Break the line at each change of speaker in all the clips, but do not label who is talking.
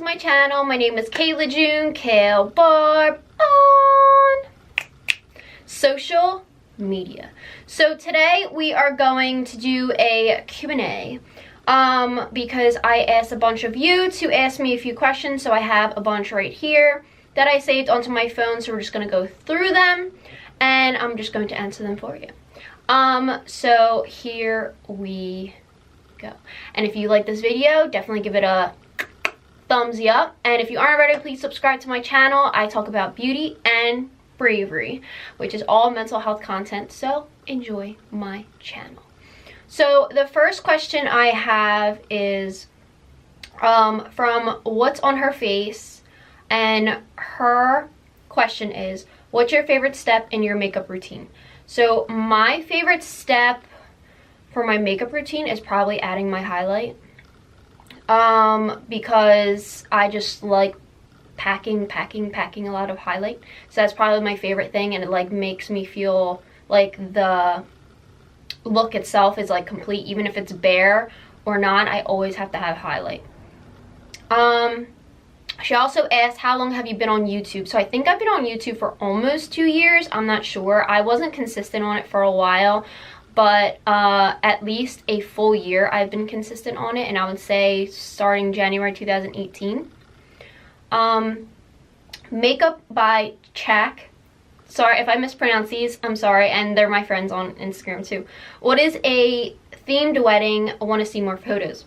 to my channel. My name is Kayla June, Kale Barb on social media. So today we are going to do a Q&A because I asked a bunch of you to ask me a few questions, so I have a bunch right here that I saved onto my phone, so we're just going to go through them and I'm just going to answer them for you. So here we go. And if you like this video, definitely give it a thumbs up, and if you aren't already, please subscribe to my channel. I talk about beauty and bravery, which is all mental health content, so enjoy my channel. So the first question I have is from What's on Her Face, and her question is, what's your favorite step in your makeup routine? So my favorite step for my makeup routine is probably adding my highlight, because I just like packing a lot of highlight. So that's probably my favorite thing, and it like makes me feel like the look itself is like complete, even if it's bare or not. I always have to have highlight. She also asked, how long have you been on YouTube? So I think I've been on YouTube for almost 2 years. I'm not sure. I wasn't consistent on it for a while, but at least a full year I've been consistent on it, and I would say starting January 2018. Makeup by Chak. Sorry if I mispronounce these, I'm sorry, and they're my friends on Instagram too. What is a themed wedding? I want to see more photos.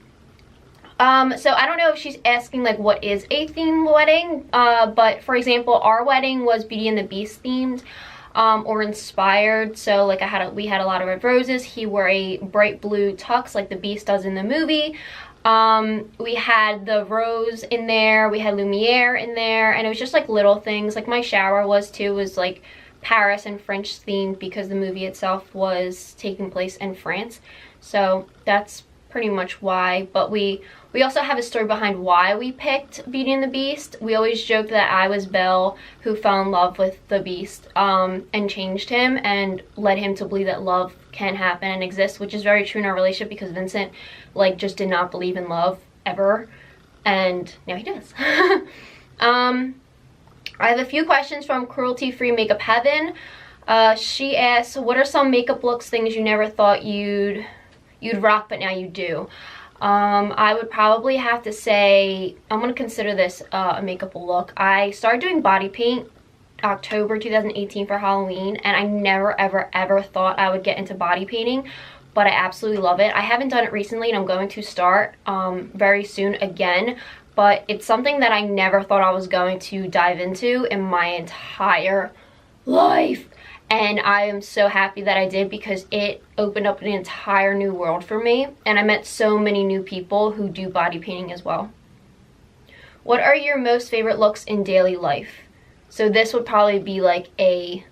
So I don't know if she's asking like what is a themed wedding, but for example, our wedding was Beauty and the Beast themed. Or inspired. So like we had a lot of red roses. He wore a bright blue tux like the Beast does in the movie. We had the rose in there, we had Lumiere in there, and it was just like little things. Like my shower was like Paris and French themed because the movie itself was taking place in France. So that's pretty much why. But we also have a story behind why we picked Beauty and the Beast. We always joked that I was Belle who fell in love with the Beast and changed him and led him to believe that love can happen and exist, which is very true in our relationship because Vincent like just did not believe in love ever, and now he does. I have a few questions from Cruelty Free Makeup Heaven. She asks, what are some makeup looks, things you never thought you'd rock but now you do? I would probably have to say, I'm going to consider this a makeup look. I started doing body paint October 2018 for Halloween, and I never ever thought I would get into body painting, but I absolutely love it. I haven't done it recently, and I'm going to start very soon again, but it's something that I never thought I was going to dive into in my entire life. And I am so happy that I did, because it opened up an entire new world for me, and I met so many new people who do body painting as well. What are your most favorite looks in daily life? So this would probably be like a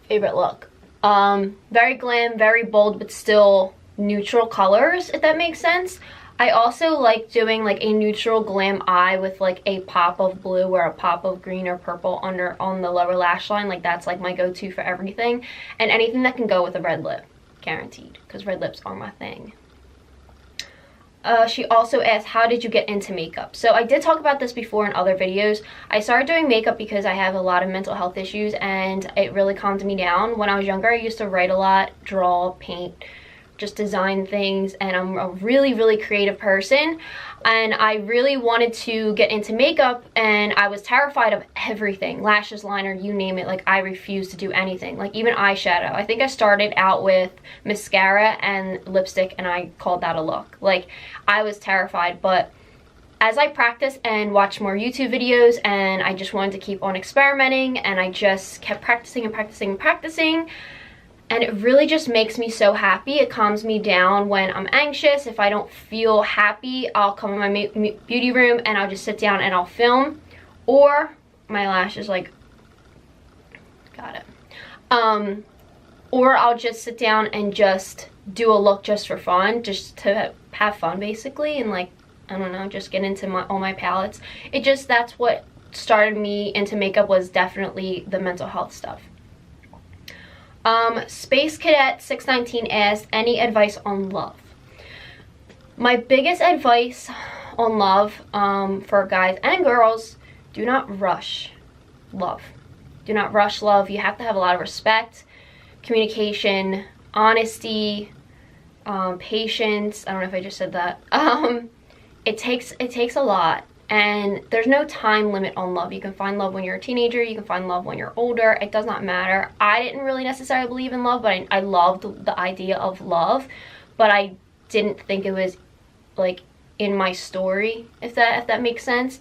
favorite look. Very glam, very bold, but still neutral colors, if that makes sense. I also like doing like a neutral glam eye with like a pop of blue or a pop of green or purple on the lower lash line. Like that's like my go-to for everything, and anything that can go with a red lip, guaranteed, because red lips are my thing. She also asked, how did you get into makeup? So I did talk about this before in other videos. I started doing makeup because I have a lot of mental health issues, and it really calmed me down. When I was younger, I used to write a lot, draw, paint, just design things, and I'm a really creative person, and I really wanted to get into makeup, and I was terrified of everything, lashes, liner, you name it. Like I refused to do anything, like even eyeshadow. I think I started out with mascara and lipstick, and I called that a look. Like I was terrified, but as I practiced and watched more YouTube videos, and I just wanted to keep on experimenting, and I just kept practicing and practicing and practicing, and it really just makes me so happy. It calms me down when I'm anxious. If I don't feel happy, I'll come in my beauty room and I'll just sit down and I'll film. Or my lashes like, got it. Or I'll just sit down and just do a look just for fun, just to have fun basically, and like, I don't know, just get into all my palettes. That's what started me into makeup, was definitely the mental health stuff. Space Cadet 619 asked, any advice on love? My biggest advice on love, for guys and girls, do not rush love. Do not rush love. You have to have a lot of respect, communication, honesty, patience. I don't know if I just said that. It takes a lot, and there's no time limit on love. You can find love when you're a teenager, you can find love when you're older. It does not matter. I didn't really necessarily believe in love, but I loved the idea of love, but I didn't think it was like in my story, if that makes sense.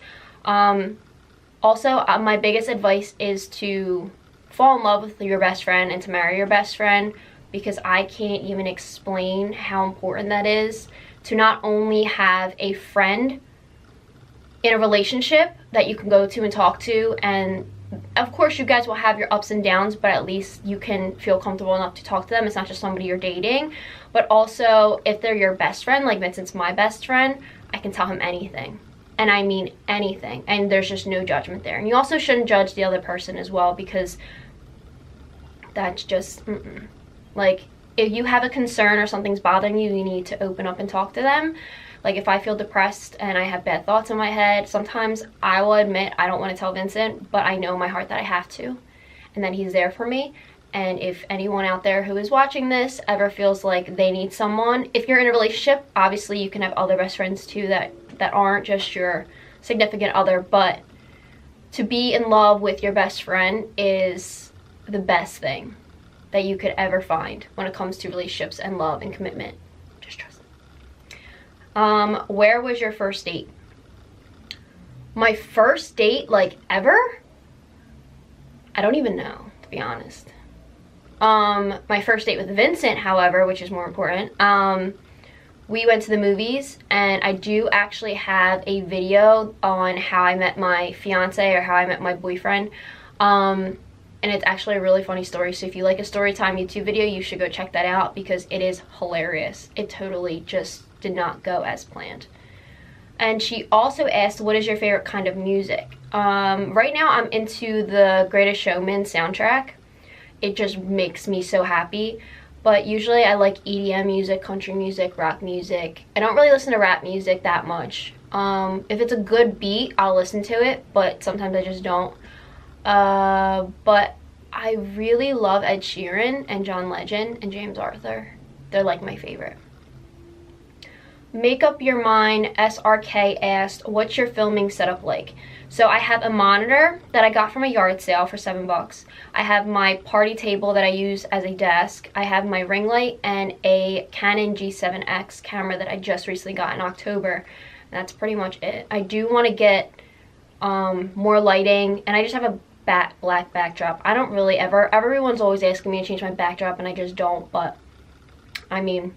Also, my biggest advice is to fall in love with your best friend and to marry your best friend, because I can't even explain how important that is, to not only have a friend in a relationship that you can go to and talk to, and of course you guys will have your ups and downs, but at least you can feel comfortable enough to talk to them. It's not just somebody you're dating. But also, if they're your best friend, like Vincent's my best friend, I can tell him anything. And I mean anything. And there's just no judgment there. And you also shouldn't judge the other person as well, because that's just, like, if you have a concern or something's bothering you, you need to open up and talk to them. Like, if I feel depressed and I have bad thoughts in my head, sometimes I will admit I don't want to tell Vincent, but I know in my heart that I have to, and that he's there for me. And if anyone out there who is watching this ever feels like they need someone, if you're in a relationship, obviously you can have other best friends too that aren't just your significant other, but to be in love with your best friend is the best thing that you could ever find when it comes to relationships and love and commitment. Just trust them. Where was your first date? My first date, like, ever? I don't even know, to be honest. My first date with Vincent, however, which is more important, we went to the movies, and I do actually have a video on how I met my fiance, or how I met my boyfriend. And it's actually a really funny story, so if you like a story time YouTube video, you should go check that out, because it is hilarious. It totally just did not go as planned. And she also asked, what is your favorite kind of music? Right now I'm into the Greatest Showman soundtrack. It just makes me so happy. But usually I like EDM music, country music, rock music. I don't really listen to rap music that much. If it's a good beat, I'll listen to it, but sometimes I just don't. But I really love Ed Sheeran and John Legend and James Arthur. They're like my favorite. Make Up Your Mind SRK asked, what's your filming setup like? So I have a monitor that I got from a yard sale for $7. I have my party table that I use as a desk. I have my ring light and a Canon G7X camera that I just recently got in October. And that's pretty much it. I do want to get more lighting, and I just have a black backdrop. I don't really ever, everyone's always asking me to change my backdrop, and I just don't, but I mean,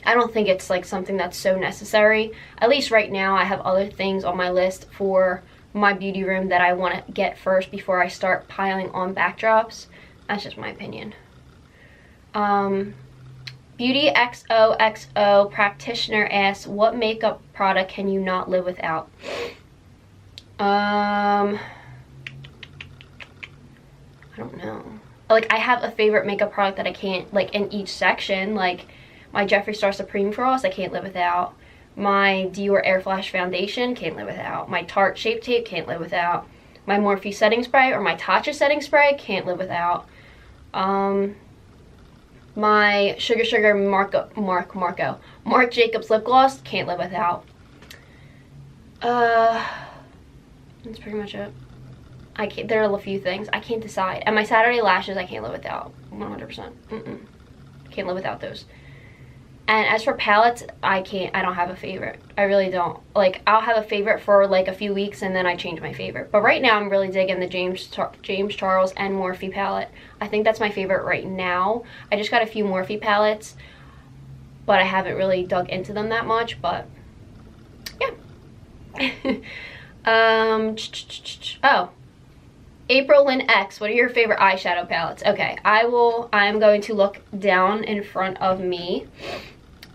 I don't think it's like something that's so necessary. At least right now, I have other things on my list for my beauty room that I want to get first before I start piling on backdrops. That's just my opinion. Beauty XOXO practitioner asks, what makeup product can you not live without? I don't know. Like, I have a favorite makeup product that I can't, like, in each section. Like, my Jeffree Star Supreme Frost, I can't live without. My Dior Air Flash Foundation, can't live without. My Tarte Shape Tape, can't live without. My Morphe Setting Spray, or my Tatcha Setting Spray, can't live without. My Sugar Marc Jacobs Lip Gloss, can't live without. That's pretty much it. There are a few things. I can't decide. And my Saturday lashes, I can't live without. 100%. Can't live without those. And as for palettes, I don't have a favorite. I really don't. Like, I'll have a favorite for like a few weeks, and then I change my favorite. But right now, I'm really digging the James Charles and Morphe palette. I think that's my favorite right now. I just got a few Morphe palettes, but I haven't really dug into them that much. But yeah. Oh, April Lynn X, what are your favorite eyeshadow palettes? Okay, I'm going to look down in front of me.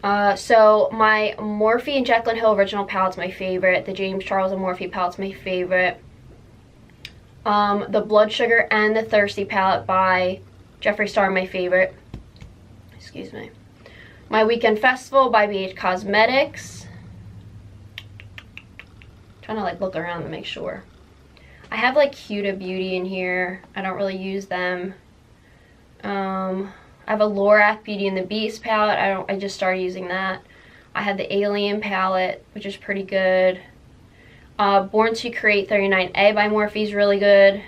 So my Morphe and Jaclyn Hill Original palette's my favorite. The James Charles and Morphe palette's my favorite. The Blood Sugar and the Thirsty palette by Jeffree Star, my favorite. Excuse me. My Weekend Festival by BH Cosmetics. trying to like look around to make sure. I have like Huda Beauty in here. I don't really use them. I have a Lorac Beauty and the Beast palette. I just started using that. I have the Alien palette, which is pretty good. Born to Create 39A by Morphe is really good.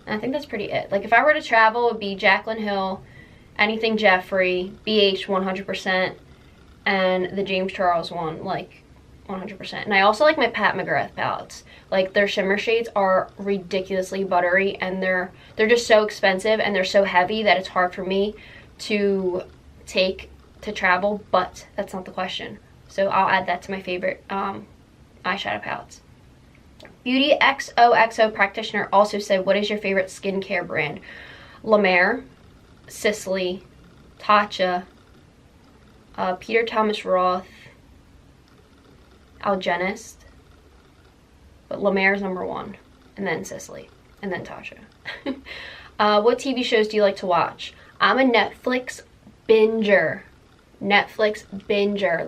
And I think that's pretty it. Like if I were to travel, it would be Jaclyn Hill, anything Jeffree, BH 100%, and the James Charles one, like 100%. And I also like my Pat McGrath palettes. Like their shimmer shades are ridiculously buttery, and they're just so expensive and they're so heavy that it's hard for me to take to travel, but that's not the question. So I'll add that to my favorite eyeshadow palettes. Beauty XOXO practitioner also said, what is your favorite skincare brand? La Mer, Sisley, Tatcha, Peter Thomas Roth, Algenist, but La Mer is #1, and then Sisley, and then Tatcha. What TV shows do you like to watch? I'm a Netflix binger.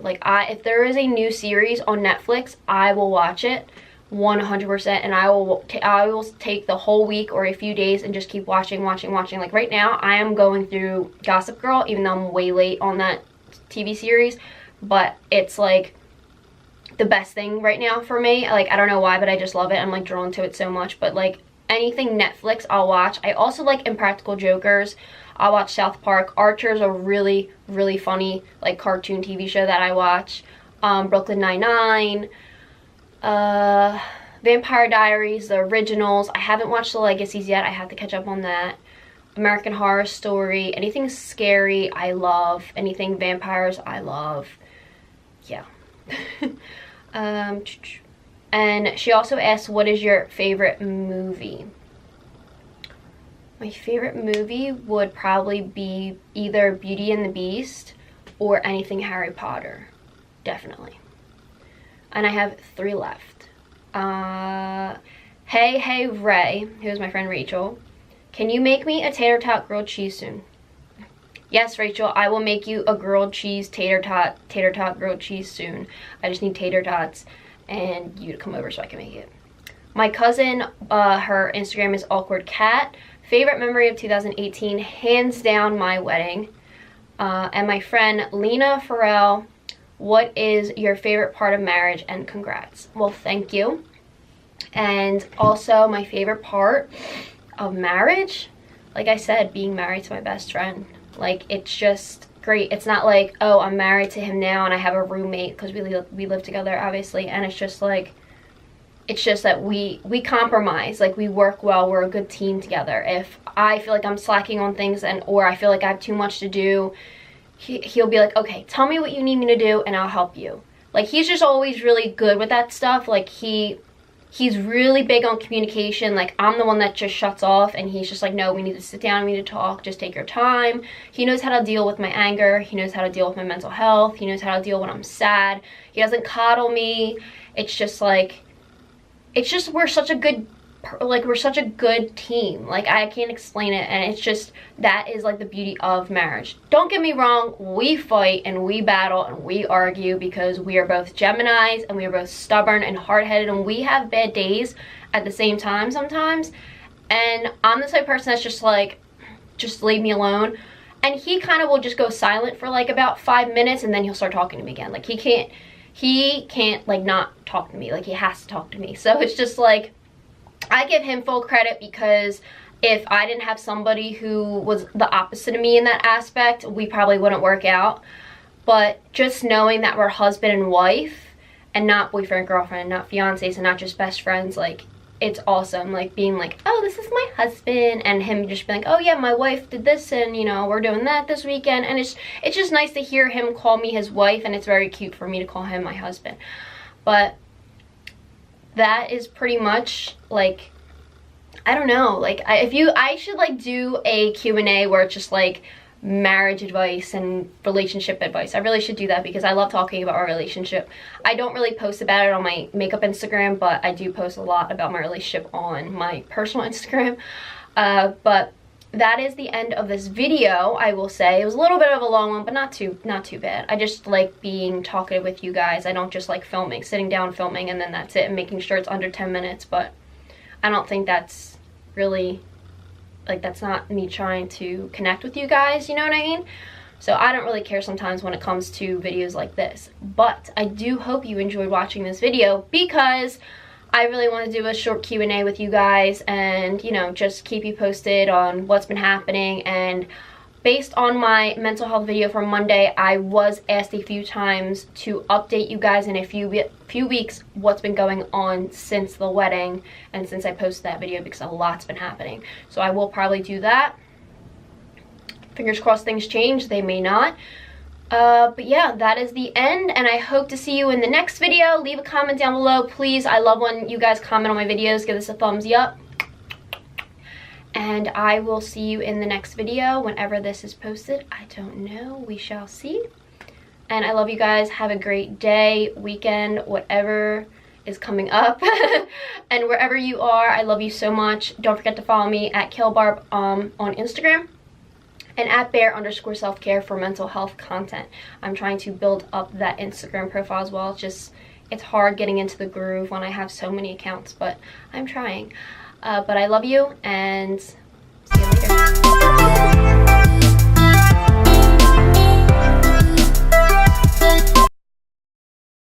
Like if there is a new series on Netflix, I will watch it 100%, and I will take the whole week or a few days and just keep watching. Like right now I am going through Gossip Girl, even though I'm way late on that TV series, but it's like the best thing right now for me. Like I don't know why, but I just love it. I'm like drawn to it so much. But like anything Netflix I'll watch. I also like Impractical Jokers. I'll watch South Park. Archer's a really funny like cartoon TV show that I watch. Brooklyn Nine-Nine, Vampire Diaries, the originals. I haven't watched the Legacies yet. I have to catch up on that. American Horror Story. Anything scary I love. Anything vampires I love. Yeah. And she also asked, what is your favorite movie? My favorite movie would probably be either Beauty and the Beast or anything Harry Potter. Definitely. And I have 3 left. Hey Ray, who's my friend Rachel. Can you make me a tater tot grilled cheese soon? Yes, Rachel, I will make you a grilled cheese tater tot grilled cheese soon. I just need tater tots and you to come over so I can make it. My cousin, her Instagram is Awkward Cat. Favorite memory of 2018, hands down my wedding. And my friend Lena Farrell, what is your favorite part of marriage, and congrats. Well, thank you. And also my favorite part of marriage, like I said, being married to my best friend. Like it's just great. It's not like, oh, I'm married to him now and I have a roommate, because we live together obviously, and it's just like, it's just that we compromise, like we work well, we're a good team together. If I feel like I'm slacking on things or I feel like I have too much to do, he'll be like, okay, tell me what you need me to do and I'll help you. Like he's just always really good with that stuff. Like he's really big on communication. Like I'm the one that just shuts off, and he's just like, no, we need to sit down, we need to talk, just take your time. He knows how to deal with my anger, he knows how to deal with my mental health, he knows how to deal when I'm sad. He doesn't coddle me. It's just like, we're such a good team. Like I can't explain it, and it's just, that is like the beauty of marriage. Don't get me wrong, we fight and we battle and we argue because we are both Geminis and we are both stubborn and hard-headed, and we have bad days at the same time sometimes. And I'm the type of person that's just like, just leave me alone. And he kind of will just go silent for like about 5 minutes, and then he'll start talking to me again. Like he can't like not talk to me. Like he has to talk to me. So it's just like, I give him full credit, because if I didn't have somebody who was the opposite of me in that aspect, we probably wouldn't work out. But just knowing that we're husband and wife and not boyfriend, girlfriend, not fiancés, and not just best friends, like it's awesome. Like being like, oh, this is my husband, and him just being like, oh yeah, my wife did this, and you know, we're doing that this weekend. And it's just nice to hear him call me his wife, and it's very cute for me to call him my husband. But that is pretty much like, I don't know, like I should like do a Q&A where it's just like marriage advice and relationship advice. I really should do that, because I love talking about our relationship. I don't really post about it on my makeup Instagram, but I do post a lot about my relationship on my personal Instagram. But that is the end of this video. I will say it was a little bit of a long one, but not too bad. I just like being talkative with you guys. I don't just like filming, sitting down filming, and then that's it, and making sure it's under 10 minutes. But I don't think that's really, like, that's not me trying to connect with you guys, you know what I mean? So I don't really care sometimes when it comes to videos like this. But I do hope you enjoyed watching this video, because I really want to do a short Q&A with you guys and, you know, just keep you posted on what's been happening. And based on my mental health video from Monday, I was asked a few times to update you guys in a few weeks what's been going on since the wedding and since I posted that video, because a lot's been happening. So I will probably do that. Fingers crossed things change. They may not. But yeah, that is the end, and I hope to see you in the next video. Leave a comment down below, please. I love when you guys comment on my videos. Give this a thumbs up. And I will see you in the next video whenever this is posted. I don't know. We shall see. And I love you guys. Have a great day, weekend, whatever is coming up. And wherever you are, I love you so much. Don't forget to follow me at cayla on Instagram. And at bear_selfcare for mental health content. I'm trying to build up that Instagram profile as well. It's hard getting into the groove when I have so many accounts, but I'm trying. But I love you, and see you later.